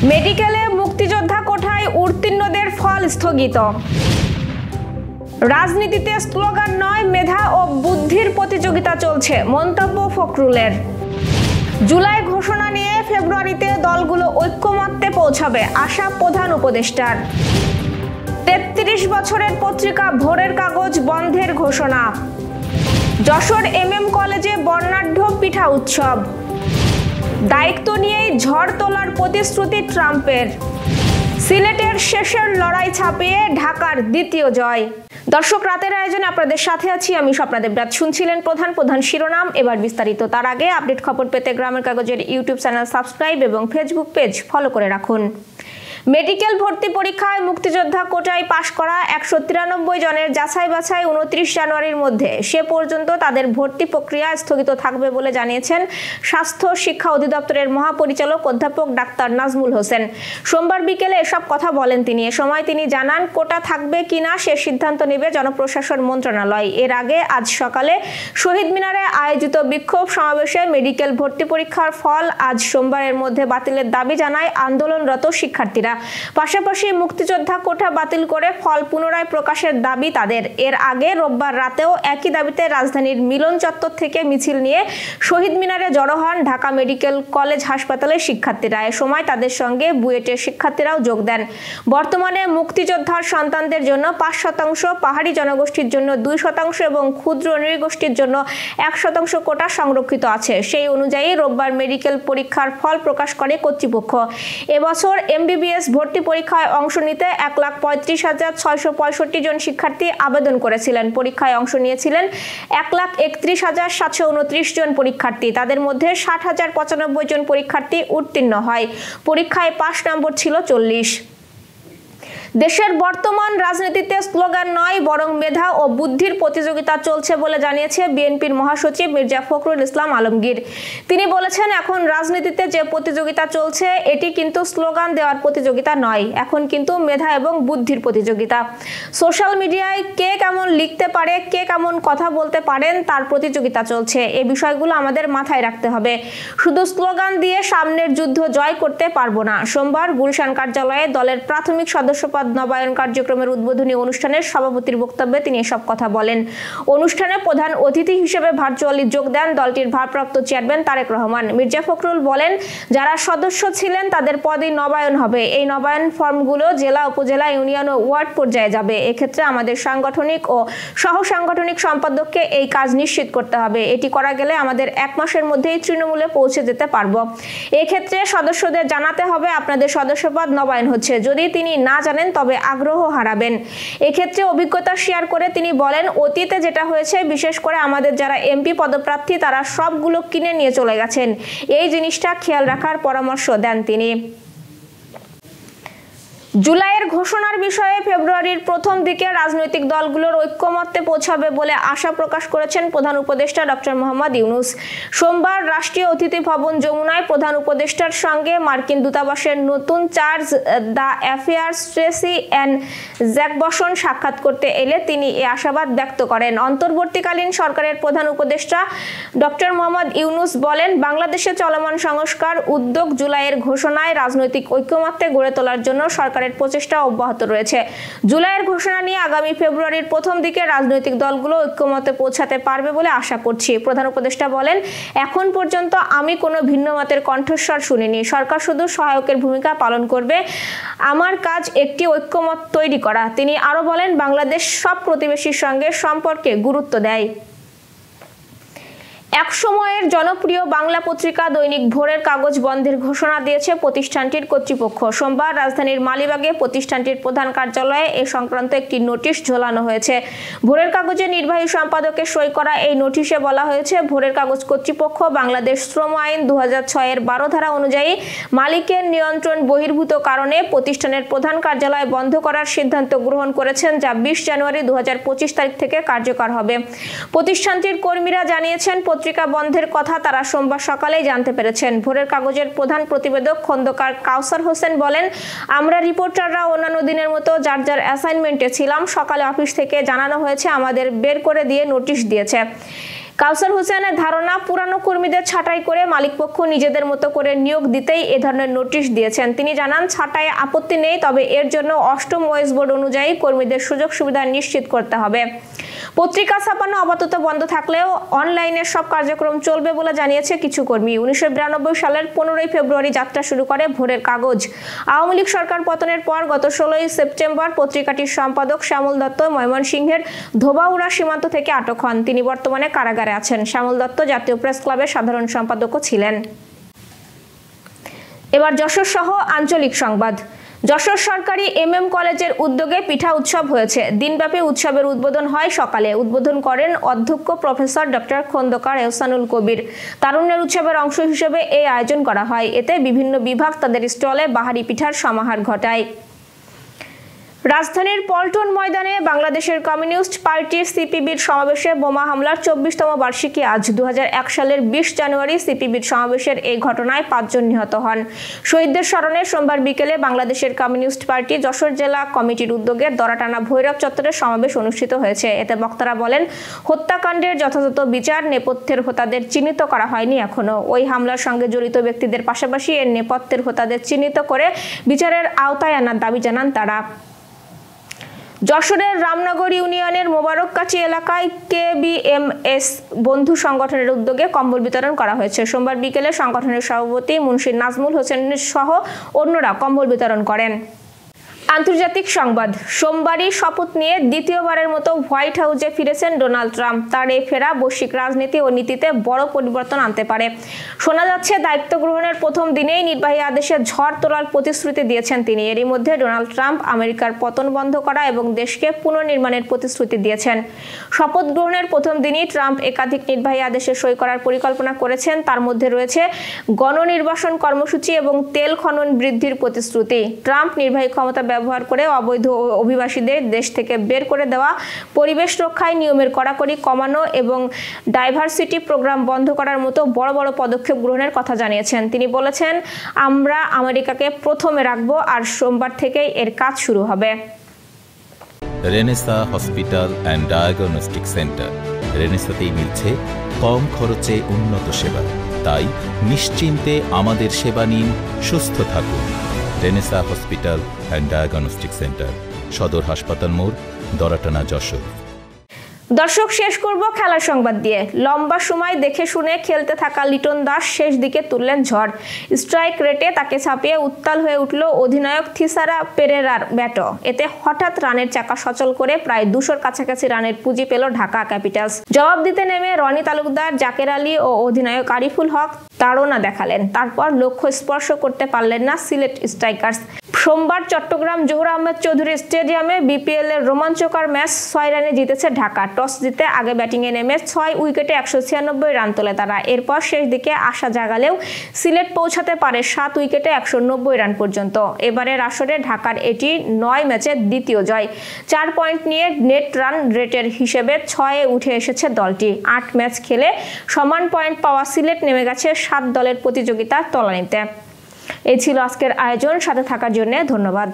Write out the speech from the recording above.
মেডিকেলে মুক্তিযোদ্ধা কোটায় উত্তীর্ণদের ফল স্থগিত। রাজনীতিতে স্লোগান নয়, মেধা ও বুদ্ধির প্রতিযোগিতা চলছে, মন্তব্য ফখরুলের। জুলাই ঘোষণা নিয়ে ফেব্রুয়ারিতে দলগুলো ঐক্যমত্যে পৌঁছাবে, আশা প্রধান উপদেষ্টার। ৩৩ বছরের পত্রিকা ভোরের কাগজ বন্ধের ঘোষণা। যশোর MM কলেজে বর্ণাঢ্য পিঠা উৎসব। দায়িত্ব নিয়েই ঝড় তোলার প্রতিশ্রুতি ট্রাম্পের। সিলেটের শেষের লড়াই ছাপিয়ে ঢাকার দ্বিতীয় জয়। দর্শক, রাতের আয়োজনে আপনাদের সাথে আছি আমি স্বপ্না দেবরাজ। শুনছিলেন প্রধান শিরোনাম, এবার বিস্তারিত। তার আগে আপডেট খবর পেতে গ্রামের কাগজের ইউটিউব চ্যানেল সাবস্ক্রাইব এবং ফেসবুক পেজ ফলো করে রাখুন। মেডিকেল ভর্তি পরীক্ষায় মুক্তিযোদ্ধা কোটায় পাশ করা 193 জনের যাচাই বাছাই 29 জানুয়ারির মধ্যে। সে পর্যন্ত তাদের ভর্তি প্রক্রিয়া স্থগিত থাকবে বলে জানিয়েছেন স্বাস্থ্য শিক্ষা অধিদপ্তরের মহাপরিচালক অধ্যাপক ডাক্তার নাজমুল হোসেন। সোমবার বিকেলে এসব কথা বলেন তিনি। এ সময় তিনি জানান, কোটা থাকবে কিনা সে সিদ্ধান্ত নেবে জনপ্রশাসন মন্ত্রণালয়। এর আগে আজ সকালে শহীদ মিনারে আয়োজিত বিক্ষোভ সমাবেশে মেডিকেল ভর্তি পরীক্ষার ফল আজ সোমবারের মধ্যে বাতিলের দাবি জানায় আন্দোলনরত শিক্ষার্থীরা। পাশাপাশি মুক্তিযোদ্ধা কোটা বাতিল করে ফল পুনরায় প্রকাশের দাবি তাদের। এর আগে রোববার রাতেও একই দাবিতে রাজধানীর মিলন চত্বর থেকে মিছিল নিয়ে শহীদ মিনারে জড়ো হন ঢাকা মেডিকেল কলেজ হাসপাতালের শিক্ষার্থীরা। এ সময় তাদের সঙ্গে বুয়েটের শিক্ষার্থীরাও যোগ দেন। বর্তমানে মুক্তিযোদ্ধার সন্তানদের জন্য 5%, পাহাড়ি জনগোষ্ঠীর জন্য 2% এবং ক্ষুদ্র নৃগোষ্ঠীর জন্য 1% কোটা সংরক্ষিত আছে। সেই অনুযায়ী রোববার মেডিকেল পরীক্ষার ফল প্রকাশ করে কর্তৃপক্ষ। এবছর MBBS ভর্তি পরীক্ষায় অংশ নিতে 1,35,665 জন শিক্ষার্থী আবেদন করেছিলেন। পরীক্ষায় অংশ নিয়েছিলেন 1,31,729 জন পরীক্ষার্থী। তাদের মধ্যে 60,095 জন পরীক্ষার্থী উত্তীর্ণ হয়। পরীক্ষায় পাস নম্বর ছিল 40। দেশের বর্তমান রাজনীতিতে স্লোগান নয়, বরং মেধা ও বুদ্ধির প্রতিযোগিতা চলছে বলে জানিয়েছে বিএনপির মহাসচিব মির্জা ফখরুল ইসলাম আলমগীর। তিনি বলেছেন, এখন রাজনীতিতে যে প্রতিযোগিতা চলছে এটি কিন্তু স্লোগান দেওয়ার প্রতিযোগিতা নয়, এখন কিন্তু মেধা এবং বুদ্ধির প্রতিযোগিতা। সোশ্যাল মিডিয়ায় কে কেমন লিখতে পারে, কে কেমন কথা বলতে পারেন তার প্রতিযোগিতা চলছে। এই বিষয়গুলো আমাদের মাথায় রাখতে হবে। শুধু স্লোগান দিয়ে সামনের যুদ্ধ জয় করতে পারবো না। সোমবার গুলশান কার্যালয়ে দলের প্রাথমিক সদস্যপদ নবায়ন কার্যক্রমের উদ্বোধনী অনুষ্ঠানের সভাপতির বক্তব্যে তিনি এসব কথা বলেন। অনুষ্ঠানে প্রধান অতিথি হিসেবে ভার্চুয়ালি যোগ দেন দলটির ভারপ্রাপ্ত চেয়ারম্যান তারেক রহমান। মির্জা ফখরুল বলেন, যারা সদস্য ছিলেন তাদের পদই নবায়ন হবে। এই নবায়ন ফর্মগুলো জেলা, উপজেলা, ইউনিয়ন ও ওয়ার্ড পর্যায়ে যাবে। এক্ষেত্রে আমাদের সাংগঠনিক ও সহ সাংগঠনিক সম্পাদককে এই কাজ নিশ্চিত করতে হবে। এটি করা গেলে আমাদের 1 মাসের মধ্যেই তৃণমূলে পৌঁছে যেতে পারবো। এক্ষেত্রে সদস্যদের জানাতে হবে আপনাদের সদস্যপদ নবায়ন হচ্ছে। যদি তিনি না জানেন তবে আগ্রহ হারাবেন। এক্ষেত্রে অভিজ্ঞতা শেয়ার করে তিনি বলেন, অতীতে যেটা হয়েছে, বিশেষ করে আমাদের যারা MP পদপ্রার্থী তারা সবগুলো কিনে নিয়ে চলে গেছেন। এই জিনিসটা খেয়াল রাখার পরামর্শ দেন তিনি। জুলাইয়ের ঘোষণার বিষয়ে ফেব্রুয়ারির প্রথম দিকে রাজনৈতিক দলগুলোর ঐক্যমত্যে পৌঁছাবে বলে আশা প্রকাশ করেছেন প্রধান উপদেষ্টা ডক্টর মোহাম্মদ ইউনূস। সোমবার রাষ্ট্রীয় অতিথি ভবন যমুনায় প্রধান উপদেষ্টার সঙ্গে মার্কিন দূতাবাসের নতুন charge d' affaires Tracey Ann Jacobson সাক্ষাৎ করতে এলে তিনি এ আশাবাদ ব্যক্ত করেন। অন্তর্বর্তীকালীন সরকারের প্রধান উপদেষ্টা ডক্টর মোহাম্মদ ইউনূস বলেন, বাংলাদেশে চলমান সংস্কার উদ্যোগ জুলাইয়ের ঘোষণায় রাজনৈতিক ঐক্যমত্যে গড়ে তোলার জন্য সরকারের প্রচেষ্টা অব্যাহত রয়েছে। জুলাইয়ের ঘোষণা নিয়ে আগামী ফেব্রুয়ারির প্রথম দিকে রাজনৈতিক দলগুলো ঐক্যমত্যে পৌঁছাতে পারবে বলে আশা করছি। প্রধান উপদেষ্টা বলেন, এখন পর্যন্ত আমি কোনো ভিন্ন মতের কণ্ঠস্বর শুনিনি। সরকার শুধু সহায়কের ভূমিকা পালন করবে। আমার কাজ একটি ঐক্যমত তৈরি করা। তিনি আরো বলেন, বাংলাদেশ সব প্রতিবেশীর সঙ্গে সম্পর্কে গুরুত্ব দেয়। এক সময়ের জনপ্রিয় বাংলা পত্রিকা দৈনিক ভোরের কাগজ বন্ধের ঘোষণা দিয়েছে প্রতিষ্ঠানটির কর্তৃপক্ষ। সোমবার রাজধানীর মালিবাগে প্রতিষ্ঠানটির প্রধান কার্যালয়ে এ সংক্রান্ত একটি নোটিশ ঝোলানো হয়েছে। ভোরের কাগজের নির্বাহী সম্পাদকের সই করা এই নোটিশে বলা হয়েছে, ভোরের কাগজ কর্তৃপক্ষ বাংলাদেশ শ্রম আইন 2006 এর 12 ধারা অনুযায়ী মালিকের নিয়ন্ত্রণ বহির্ভূত কারণে প্রতিষ্ঠানের প্রধান কার্যালয় বন্ধ করার সিদ্ধান্ত গ্রহণ করেছেন, যা 20 জানুয়ারি 2025 তারিখ থেকে কার্যকর হবে। প্রতিষ্ঠানটির কর্মীরা জানিয়েছেন, পত্রিকা বন্ধের কথা তারা সোমবার সকালেই জানতে পেরেছেন। ভোরের কাগজের প্রধান প্রতিবেদক খন্দকার কাউসার হোসেন বলেন, আমরা রিপোর্টাররা অন্যান্য দিনের মতো যার যার অ্যাসাইনমেন্টে ছিলাম। সকালে অফিস থেকে জানানো হয়েছে আমাদের বের করে দিয়ে নোটিশ দিয়েছে। কাউসার হোসেনের ধারণা, পুরানো কর্মীদের ছাঁটাই করে মালিকপক্ষ নিজেদের মতো করে নিয়োগ দিতেই এ ধরনের নোটিশ দিয়েছেন। তিনি জানান, ছাঁটাইয়ে আপত্তি নেই, তবে এর জন্য 8ম ওয়েজ বোর্ড অনুযায়ী কর্মীদের সুযোগ সুবিধা নিশ্চিত করতে হবে। পত্রিকা ছাপানো আপাতত বন্ধ থাকলেও অনলাইনে সব কার্যক্রম চলবে বলে জানিয়েছে কিছু কর্মী। 1992 সালের 15ই ফেব্রুয়ারি যাত্রা শুরু করে ভোরের কাগজ। আওয়ামী লীগ সরকার পতনের পর গত 16ই সেপ্টেম্বর পত্রিকাটির সম্পাদক শ্যামল দত্ত ময়মনসিংহের ধোবাউড়া সীমান্ত থেকে আটক হন। তিনি বর্তমানে কারাগারে আছেন। শ্যামল দত্ত জাতীয় প্রেস ক্লাবের সাধারণ সম্পাদকও ছিলেন। এবার যশোর সহ আঞ্চলিক সংবাদ। যশোর সরকারি MM কলেজের উদ্যোগে পিঠা উৎসব হয়েছে। দিনব্যাপী উৎসবের উদ্বোধন হয় সকালে। উদ্বোধন করেন অধ্যক্ষ প্রফেসর ডক্টর খন্দকার এহসানুল কবির। তারুণ্যের উৎসবের অংশ হিসেবে এই আয়োজন করা হয়। এতে বিভিন্ন বিভাগ তাদের স্টলে বাহারি পিঠার সমাহার ঘটায়। রাজধানীর পল্টন ময়দানে বাংলাদেশের কমিউনিস্ট পার্টির সিপিবির সমাবেশে বোমা হামলার 24তম বার্ষিকী আজ। 2001 সালের 20 জানুয়ারি সিপিবির সমাবেশের এই ঘটনায় 5 জন নিহত হন। শহীদদের স্মরণে সোমবার বিকেলে বাংলাদেশের কমিউনিস্ট পার্টি যশোর জেলা কমিটির উদ্যোগে দরাটানা ভৈরব চত্বরে সমাবেশ অনুষ্ঠিত হয়েছে। এতে বক্তারা বলেন, হত্যাকাণ্ডের যথাযথ বিচার, নেপথ্যের হোতাদের চিহ্নিত করা হয়নি এখনো। ওই হামলার সঙ্গে জড়িত ব্যক্তিদের পাশাপাশি এর নেপথ্যের হোতাদের চিহ্নিত করে বিচারের আওতায় আনার দাবি জানান তারা। যশোরের রামনগর ইউনিয়নের মোবারককাঠি এলাকায় KBMS বন্ধু সংগঠনের উদ্যোগে কম্বল বিতরণ করা হয়েছে। সোমবার বিকেলে সংগঠনের সভাপতি মুন্সি নাজমুল হোসেন সহ অন্যরা কম্বল বিতরণ করেন। আন্তর্জাতিক সংবাদ। সোমবারই শপথ নিয়ে দ্বিতীয়বারের মতো হোয়াইট হাউসে ফিরেছেন ডোনাল্ড ট্রাম্প। তার এই ফেরা বৈশ্বিক রাজনীতি ও নীতিতে বড় পরিবর্তন আনতে পারে। শোনা যাচ্ছে, দায়িত্ব গ্রহণের প্রথম দিনেই নির্বাহী আদেশে ঝড় তোলার প্রতিশ্রুতি দিয়েছেন তিনি। এরই মধ্যে ডোনাল্ড ট্রাম্প আমেরিকার পতন বন্ধ করা এবং দেশকে পুনর্নির্মাণের প্রতিশ্রুতি দিয়েছেন। শপথ গ্রহণের প্রথম দিনই ট্রাম্প একাধিক নির্বাহী আদেশে সই করার পরিকল্পনা করেছেন। তার মধ্যে রয়েছে গণনির্বাসন কর্মসূচি এবং তেল খনন বৃদ্ধির প্রতিশ্রুতি। ট্রাম্প নির্বাহী ক্ষমতা ব্যবহার করে অবৈধ অভিবাসীদের দেশ থেকে বের করে দেওয়া, পরিবেশ রক্ষায় নিয়মের কড়াকড়ি কমানো এবং ডাইভার্সিটি প্রোগ্রাম বন্ধ করার মতো বড় বড় পদক্ষেপ গ্রহণের কথা জানিয়েছেন। তিনি বলেছেন, আমরা আমেরিকাকে প্রথমে রাখবো আর সোমবার থেকেই এর কাজ শুরু হবে। Renaissance hospital and diagnostic centre. রেনেসাতেই মিলছে কম খরচে উন্নত সেবা। তাই নিশ্চিন্তে আমাদের সেবা নিন, সুস্থ থাকুন। Renaissance hospital and diagnostic centre, সদর হাসপাতাল মোড়, দরাটানা, যশোর। দর্শক, শেষ করব খেলার সংবাদ দিয়ে। লম্বা সময় দেখে শুনে খেলতে থাকা লিটন দাস শেষ দিকে তুললেন ঝড়। স্ট্রাইক রেটে তাকে ছাপিয়ে উত্তাল হয়ে উঠল অধিনায়ক থিসারা পেরেরার ব্যাটও। এতে হঠাৎ রানের চাকা সচল করে প্রায় 200-র কাছাকাছি রানের পুঁজি পেল ঢাকা ক্যাপিটালস। জবাব দিতে নেমে রনি তালুকদার, জাকের আলী ও অধিনায়ক আরিফুল হক তাড়না দেখালেন। তারপর লক্ষ্য স্পর্শ করতে পারলেন না সিলেট স্ট্রাইকার্স। সোমবার চট্টগ্রাম জহুর আহমেদ চৌধুরী স্টেডিয়ামে BPL এর রোমাঞ্চকর ম্যাচ 6 রানে জিতেছে ঢাকা। টস জিতে আগে ব্যাটিংয়ে নেমে 6 উইকেটে 196 রান তোলে তারা। এরপর শেষ দিকে আশা জাগালেও সিলেট পৌঁছাতে পারে 7 উইকেটে 190 রান পর্যন্ত। এবারের আসরে ঢাকার এটি 9 ম্যাচের দ্বিতীয় জয়। 4 পয়েন্ট নিয়ে নেট রান রেটের হিসেবে 6-এ উঠে এসেছে দলটি। 8 ম্যাচ খেলে সমান পয়েন্ট পাওয়া সিলেট নেমে গেছে 7 দলের প্রতিযোগিতার তলানিতে। এই ছিল আজকের আয়োজন। সাথে থাকার জন্য ধন্যবাদ।